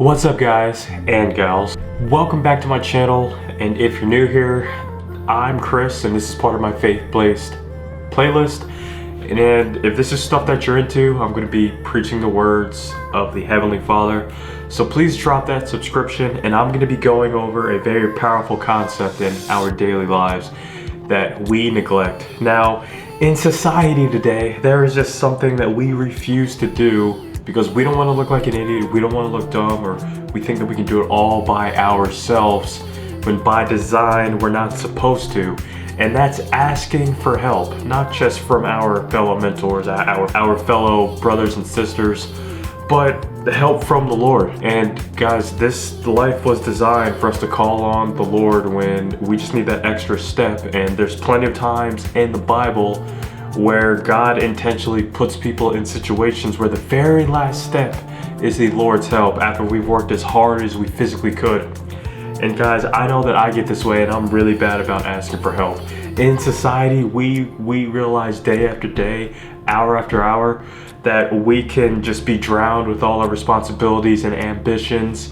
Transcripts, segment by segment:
What's up, guys and gals? Welcome back to my channel, and if you're new here, I'm Chris and this is part of my faith-based playlist. And if this is stuff that you're into, I'm going to be preaching the words of the Heavenly Father. So please drop that subscription, and I'm going to be going over a very powerful concept in our daily lives that we neglect. Now, in society today, there is just something that we refuse to do because we don't want to look like an idiot, we don't want to look dumb, or we think that we can do it all by ourselves, when by design we're not supposed to. And that's asking for help, not just from our fellow mentors, our fellow brothers and sisters, but the help from the Lord. And guys, this life was designed for us to call on the Lord when we just need that extra step. And there's plenty of times in the Bible where God intentionally puts people in situations where the very last step is the Lord's help after we've worked as hard as we physically could. And guys, I know that I get this way, and I'm really bad about asking for help. In society, we realize day after day, hour after hour, that we can just be drowned with all our responsibilities and ambitions,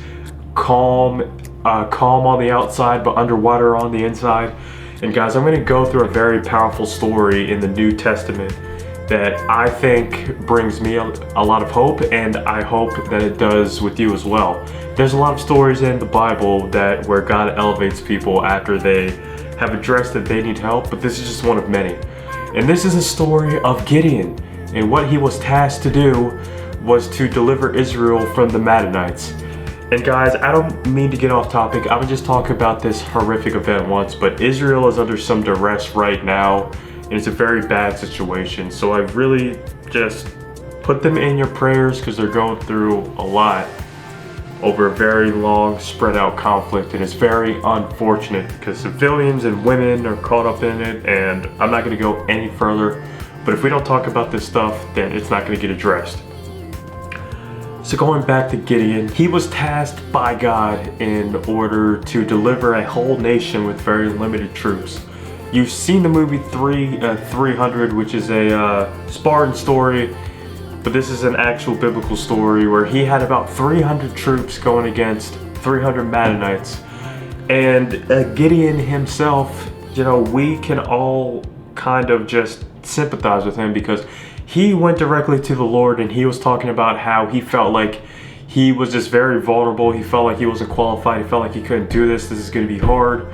calm on the outside but underwater on the inside. And guys, I'm going to go through a very powerful story in the New Testament that I think brings me a lot of hope, and I hope that it does with you as well. There's a lot of stories in the Bible where God elevates people after they have addressed that they need help, but this is just one of many. And this is a story of Gideon, and what he was tasked to do was to deliver Israel from the Midianites. And guys, I don't mean to get off topic. I would just talk about this horrific event once, but Israel is under some duress right now, and it's a very bad situation. So I really just put them in your prayers because they're going through a lot over a very long, spread out conflict, and it's very unfortunate because civilians and women are caught up in it, and I'm not going to go any further. But if we don't talk about this stuff, then it's not going to get addressed. So going back to Gideon, he was tasked by God in order to deliver a whole nation with very limited troops. You've seen the movie 300, which is a Spartan story, but this is an actual biblical story where he had about 300 troops going against 300 Midianites. And Gideon himself, we can all kind of just sympathize with him because he went directly to the Lord, and he was talking about how he felt like he was just very vulnerable. He felt like he wasn't qualified. He felt like he couldn't do this. This is going to be hard.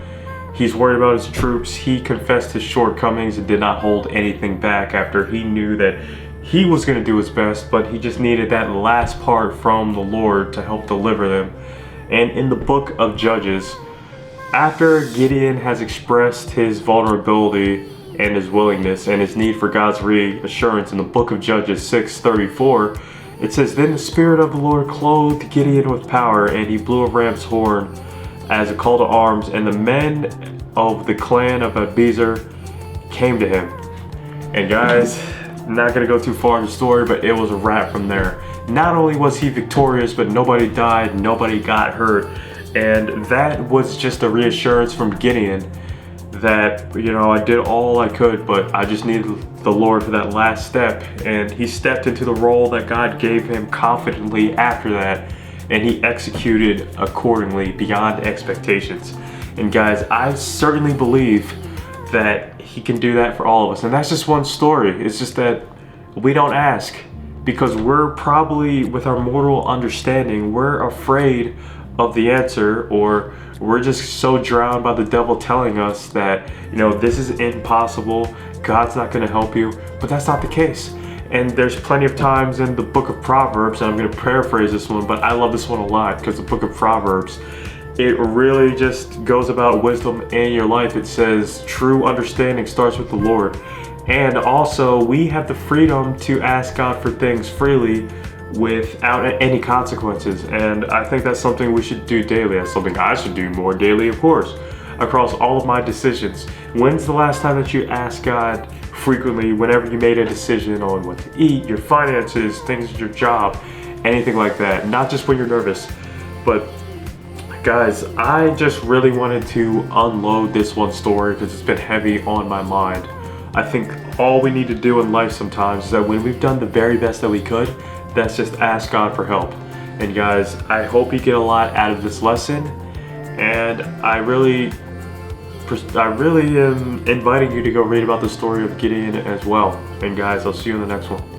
He's worried about his troops. He confessed his shortcomings and did not hold anything back after he knew that he was going to do his best, but he just needed that last part from the Lord to help deliver them. And in the book of Judges, after Gideon has expressed his vulnerability and his willingness and his need for God's reassurance, in the book of Judges 6:34, it says, "Then the Spirit of the Lord clothed Gideon with power, and he blew a ram's horn as a call to arms, and the men of the clan of Abiezer came to him." And guys, not going to go too far in the story, but it was a wrap from there. Not only was he victorious, but nobody died, nobody got hurt. And that was just a reassurance from Gideon that, I did all I could, but I just needed the Lord for that last step. And he stepped into the role that God gave him confidently after that, and he executed accordingly beyond expectations. And guys, I certainly believe that he can do that for all of us. And that's just one story. It's just that we don't ask because we're probably, with our mortal understanding, we're afraid of the answer, or we're just so drowned by the devil telling us that, this is impossible, God's not going to help you. But that's not the case. And there's plenty of times in the book of Proverbs, and I'm going to paraphrase this one, but I love this one a lot because the book of Proverbs, it really just goes about wisdom in your life. It says true understanding starts with the Lord. And also, we have the freedom to ask God for things freely without any consequences. And I think that's something we should do daily. That's something I should do more daily, of course, across all of my decisions. When's the last time that you asked God frequently whenever you made a decision on what to eat, your finances, things at your job, anything like that? Not just when you're nervous. But guys, I just really wanted to unload this one story because it's been heavy on my mind. I think all we need to do in life sometimes is that when we've done the very best that we could, that's just ask God for help. And guys, I hope you get a lot out of this lesson, and I really am inviting you to go read about the story of Gideon as well. And guys, I'll see you in the next one.